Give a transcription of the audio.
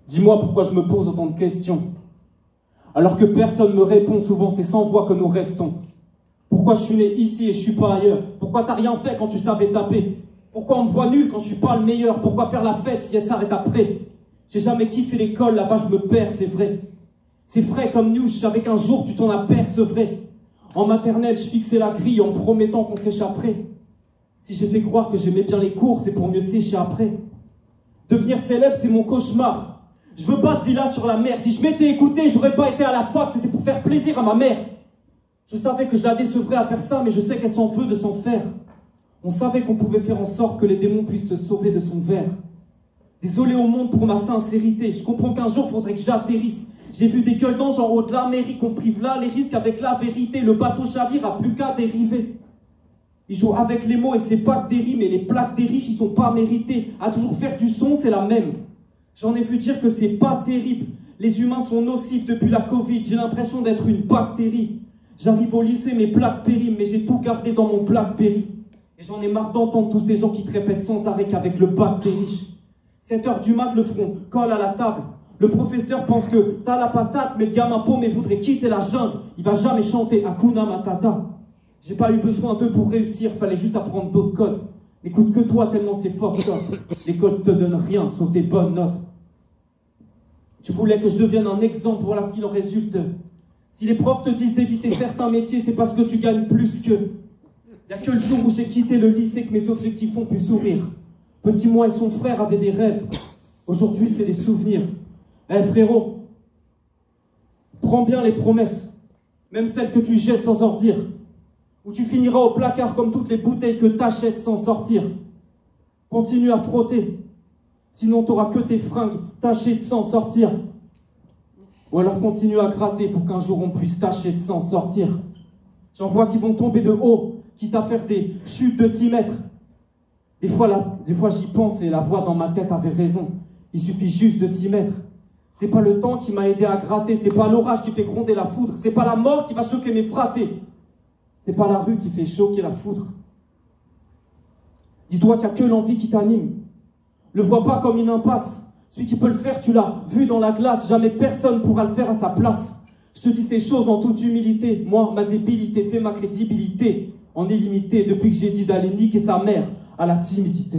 Dis-moi pourquoi je me pose autant de questions. Alors que personne me répond, souvent c'est sans voix que nous restons. Pourquoi je suis né ici et je suis pas ailleurs? Pourquoi t'as rien fait quand tu savais taper? Pourquoi on me voit nul quand je suis pas le meilleur? Pourquoi faire la fête si elle s'arrête après? J'ai jamais kiffé l'école, là-bas je me perds, c'est vrai. C'est frais comme news, je savais qu'un jour tu t'en apercevrais. En maternelle, je fixais la grille en promettant qu'on s'échapperait. Si j'ai fait croire que j'aimais bien les cours, c'est pour mieux sécher après. Devenir célèbre, c'est mon cauchemar. Je veux pas de villa sur la mer. Si je m'étais écouté, j'aurais pas été à la fac, c'était pour faire plaisir à ma mère. Je savais que je la décevrais à faire ça, mais je sais qu'elle s'en veut de s'en faire. On savait qu'on pouvait faire en sorte que les démons puissent se sauver de son verre. Désolé au monde pour ma sincérité. Je comprends qu'un jour, faudrait que j'atterrisse. J'ai vu des gueules d'ange en haut de l'Amérique. On prive là les risques avec la vérité. Le bateau chavire a plus qu'à dériver. Ils jouent avec les mots et c'est pas que des rimes. Et les plaques des riches, ils sont pas mérités. À toujours faire du son, c'est la même. J'en ai vu dire que c'est pas terrible. Les humains sont nocifs depuis la Covid. J'ai l'impression d'être une bactérie. J'arrive au lycée, mes plaques périment, mais j'ai tout gardé dans mon Blackberry. Et j'en ai marre d'entendre tous ces gens qui te répètent sans arrêt qu'avec le bac t'es riche. 7 heures du mat, le front colle à la table. Le professeur pense que t'as la patate, mais le gamin paumé voudrait quitter la jungle. Il va jamais chanter Hakuna Matata. J'ai pas eu besoin d'eux pour réussir, fallait juste apprendre d'autres codes. N'écoute que toi tellement c'est fucked up. L'école te donne rien, sauf des bonnes notes. Tu voulais que je devienne un exemple, voilà ce qu'il en résulte. Si les profs te disent d'éviter certains métiers, c'est parce que tu gagnes plus qu'eux. Y'a que le jour où j'ai quitté le lycée que mes objectifs ont pu sourire. Petit moi et son frère avaient des rêves. Aujourd'hui, c'est des souvenirs. Eh frérot, prends bien les promesses, même celles que tu jettes sans ordir. Ou tu finiras au placard comme toutes les bouteilles que t'achètes sans sortir. Continue à frotter, sinon t'auras que tes fringues tachées de s'en sortir. Ou alors continue à gratter pour qu'un jour on puisse tâcher de s'en sortir. J'en vois qui vont tomber de haut, quitte à faire des chutes de 6 mètres. Des fois j'y pense et la voix dans ma tête avait raison. Il suffit juste de s'y mettre. C'est pas le temps qui m'a aidé à gratter, c'est pas l'orage qui fait gronder la foudre, c'est pas la mort qui va choquer mes fratés. C'est pas la rue qui fait choquer la foudre. Dis-toi qu'il n'y a que l'envie qui t'anime. Le vois pas comme une impasse. Celui qui peut le faire, tu l'as vu dans la glace. Jamais personne pourra le faire à sa place. Je te dis ces choses en toute humilité. Moi, ma débilité fait ma crédibilité en illimité depuis que j'ai dit d'aller niquer sa mère à la timidité.